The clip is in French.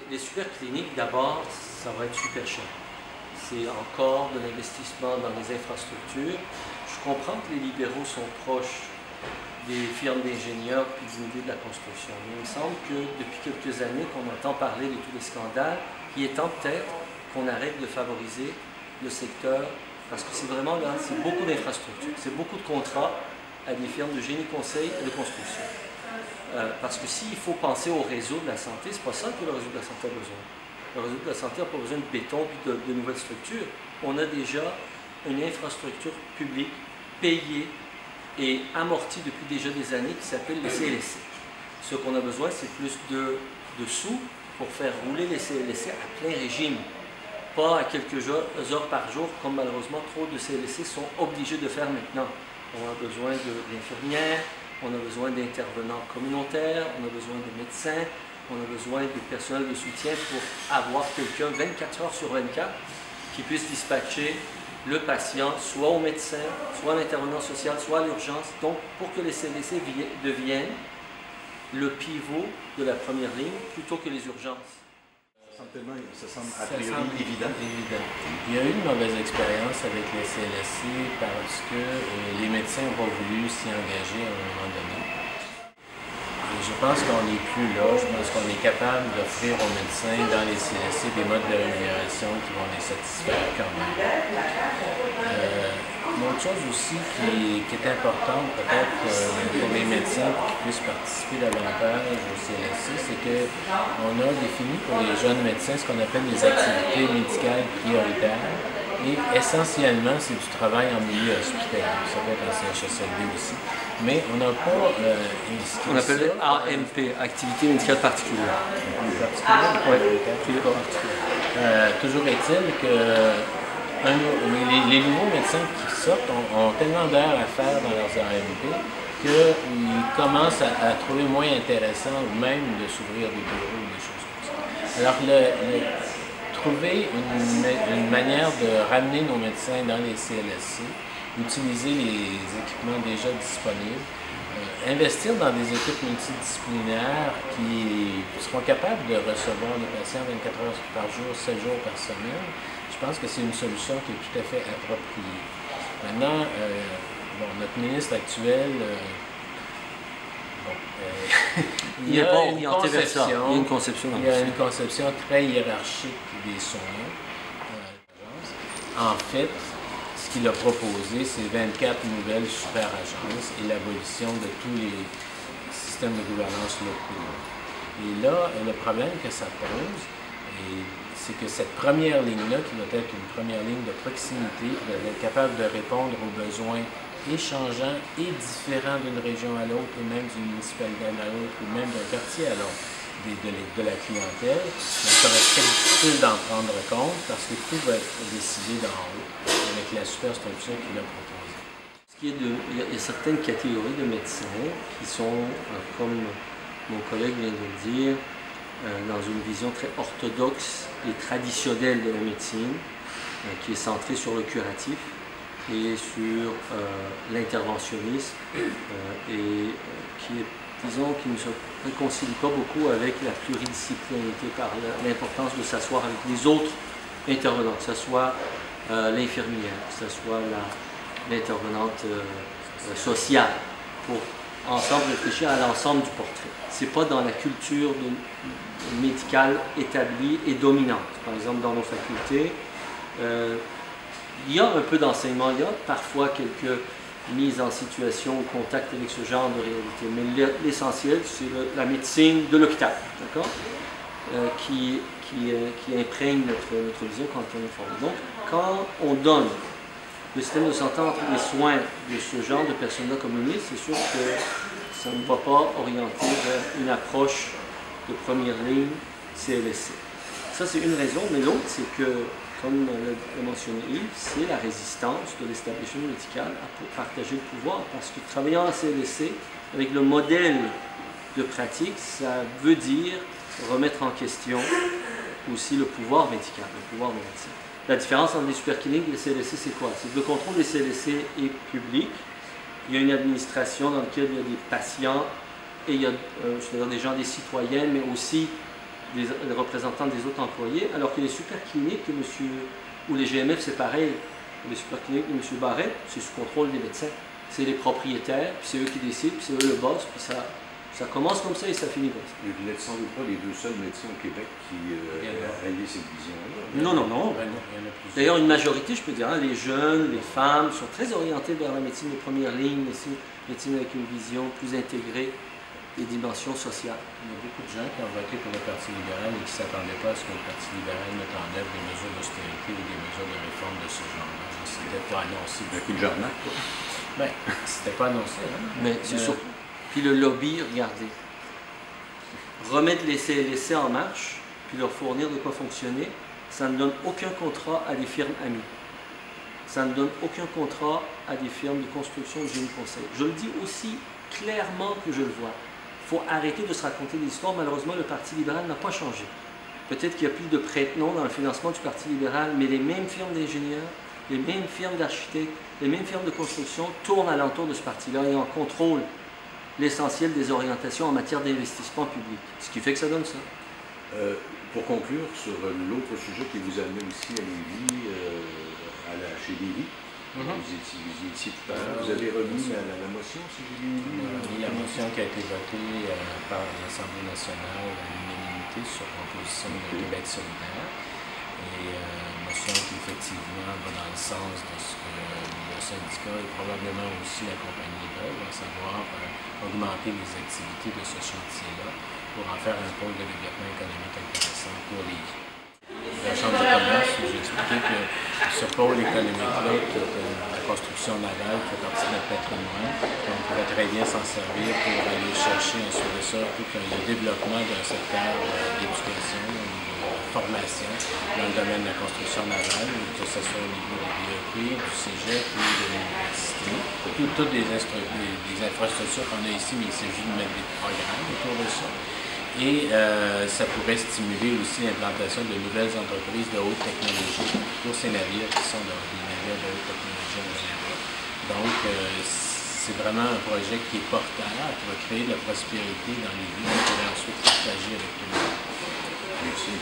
les super cliniques, d'abord, ça va être super cher. C'est encore de l'investissement dans les infrastructures. Je comprends que les libéraux sont proches des firmes d'ingénieurs puis du milieu de la construction. Mais il me semble que depuis quelques années qu'on entend parler de tous les scandales, il est temps peut-être qu'on arrête de favoriser le secteur, parce que c'est vraiment là, c'est beaucoup d'infrastructures, c'est beaucoup de contrats à des firmes de génie conseil et de construction. Parce que s'il faut penser au réseau de la santé, c'est pas ça que le réseau de la santé a besoin. Le réseau de la santé n'a pas besoin de béton et de nouvelles structures. On a déjà une infrastructure publique payée et amortie depuis déjà des années qui s'appelle les CLSC. Ce qu'on a besoin, c'est plus de sous pour faire rouler les CLSC à plein régime. Pas à quelques heures par jour, comme malheureusement trop de CLSC sont obligés de faire maintenant. On a besoin d'infirmières, on a besoin d'intervenants communautaires, on a besoin de médecins, on a besoin de personnel de soutien pour avoir quelqu'un 24 heures sur 24 qui puisse dispatcher le patient soit au médecin, soit à l'intervenant social, soit à l'urgence. Donc, pour que les CLSC deviennent le pivot de la première ligne plutôt que les urgences. Ça semble a priori évident. Il y a eu une mauvaise expérience avec les CLSC parce que les médecins n'ont pas voulu s'y engager à un moment donné. Et je pense qu'on n'est plus là. Je pense qu'on est capable d'offrir aux médecins dans les CLSC des modes de rémunération qui vont les satisfaire quand même. Une autre chose aussi qui est importante peut-être pour les médecins qui puissent participer davantage au CLSC, c'est qu'on a défini pour les jeunes médecins ce qu'on appelle les activités médicales prioritaires. Et essentiellement, c'est du travail en milieu hospitalier. Ça peut être en CHSLD aussi. Mais on n'a pas inscrit on appelle AMP, activité médicale particulière. Toujours est-il que les nouveaux médecins qui sortent ont tellement d'heures à faire dans leurs AMP qu'ils commencent à trouver moins intéressant même de s'ouvrir des bureaux ou des choses comme ça. Alors, trouver une manière de ramener nos médecins dans les CLSC, utiliser les équipements déjà disponibles, investir dans des équipes multidisciplinaires qui seront capables de recevoir les patients 24 heures par jour, 7 jours par semaine. Je pense que c'est une solution qui est tout à fait appropriée. Maintenant, notre ministre actuel, il n'est pas orienté vers ça. Il y a une conception. Il y a une conception très hiérarchique des soins. En fait, ce qu'il a proposé, c'est 24 nouvelles super-agences et l'abolition de tous les systèmes de gouvernance locaux. Et là, le problème que ça pose, c'est que cette première ligne-là, qui doit être une première ligne de proximité, doit être capable de répondre aux besoins et changeants et différents d'une région à l'autre, et même d'une municipalité à l'autre, ou même d'un quartier à l'autre de la clientèle. Donc, ça va être très difficile d'en prendre compte parce que tout va être décidé d'en haut avec la superstructure qu'il a proposée. Il y a certaines catégories de médecins qui sont, comme mon collègue vient de le dire, dans une vision très orthodoxe et traditionnelle de la médecine, qui est centrée sur le curatif et sur l'interventionnisme et qui est, disons, qui ne se réconcilie pas beaucoup avec la pluridisciplinarité par l'importance de s'asseoir avec les autres intervenants, que ce soit l'infirmière, que ce soit l'intervenante sociale, pour ensemble réfléchir à l'ensemble du portrait. Ce n'est pas dans la culture médicale établie et dominante. Par exemple, dans nos facultés, il y a un peu d'enseignement, il y a parfois quelques mises en situation, contact avec ce genre de réalité, mais l'essentiel, c'est la médecine de l'hôpital, d'accord, qui imprègne notre vision quand on est formé. Donc, quand on donne le système de santé entre les soins de ce genre de personnes-là communistes, c'est sûr que ça ne va pas orienter vers une approche de première ligne CLSC. Ça, c'est une raison, mais l'autre, c'est que, comme l'a mentionné Yves, c'est la résistance de l'établissement médical à partager le pouvoir, parce que travailler en CLSC, avec le modèle de pratique, ça veut dire remettre en question aussi le pouvoir médical, le pouvoir des médecins. La différence entre les supercliniques et les CLSC, c'est quoi? C'est que le contrôle des CLSC est public. Il y a une administration dans laquelle il y a des patients et il y a des gens, des citoyens, mais aussi les représentants des autres employés, alors que les super cliniques ou les GMF, c'est pareil. Les super cliniques de M. Barrette, c'est sous contrôle des médecins. C'est les propriétaires, puis c'est eux qui décident, puis c'est eux le boss, puis ça commence comme ça et ça finit comme ça. Et vous n'êtes sans doute pas les deux seuls médecins au Québec qui ralliaient cette vision-là. Non, non, non. D'ailleurs, une majorité, je peux dire, hein, les jeunes, les femmes sont très orientés vers la médecine de première ligne, médecine avec une vision plus intégrée des dimensions sociales. Il y a beaucoup de gens qui ont voté pour le Parti libéral et qui ne s'attendaient pas à ce que le Parti libéral mette en œuvre des mesures d'austérité ou des mesures de réforme de ce genre-là. C'était pas annoncé. Un coup de jardin. Bien, c'était pas annoncé. Hein? Mais c'est sûr. Puis le lobby, regardez. Remettre les CLSC en marche, puis leur fournir de quoi fonctionner, ça ne donne aucun contrat à des firmes amies. Ça ne donne aucun contrat à des firmes de construction ou de génie conseil. Je le dis aussi clairement que je le vois. Il faut arrêter de se raconter des histoires. Malheureusement, le Parti libéral n'a pas changé. Peut-être qu'il y a plus de prête-noms dans le financement du Parti libéral, mais les mêmes firmes d'ingénieurs, les mêmes firmes d'architectes, les mêmes firmes de construction tournent alentour de ce parti-là et en contrôlent l'essentiel des orientations en matière d'investissement public. Ce qui fait que ça donne ça. Pour conclure sur l'autre sujet qui vous a amené aussi à Lévis, chez Lévis, vous étiez tout à l'heure, vous avez remis la motion, si j'ai bien dit. Oui, la motion qui a été votée par l'Assemblée nationale à l'unanimité sur proposition de Québec solidaire. Et motion qui effectivement va dans le sens de ce que le syndicat et probablement aussi la compagnie veulent, à savoir augmenter les activités de ce chantier-là pour en faire un pôle de développement économique intéressant pour Lévis. La Chambre de commerce, j'ai expliqué que ce pôle économique-là, la construction navale, fait partie de notre patrimoine. On pourrait très bien s'en servir pour aller chercher ensuite de ça tout le développement d'un secteur d'éducation, de formation dans le domaine de la construction navale, que ce soit au niveau du BEP, du cégep ou de l'université. Toutes des infrastructures qu'on a ici, mais il s'agit de mettre des programmes autour de ça. Et ça pourrait stimuler aussi l'implantation de nouvelles entreprises de haute technologie pour ces navires qui sont des navires de haute technologie en général. Donc, c'est vraiment un projet qui est porteur, qui va créer de la prospérité dans les villes, qu'on pourrait ensuite partager avec tout le monde. Merci.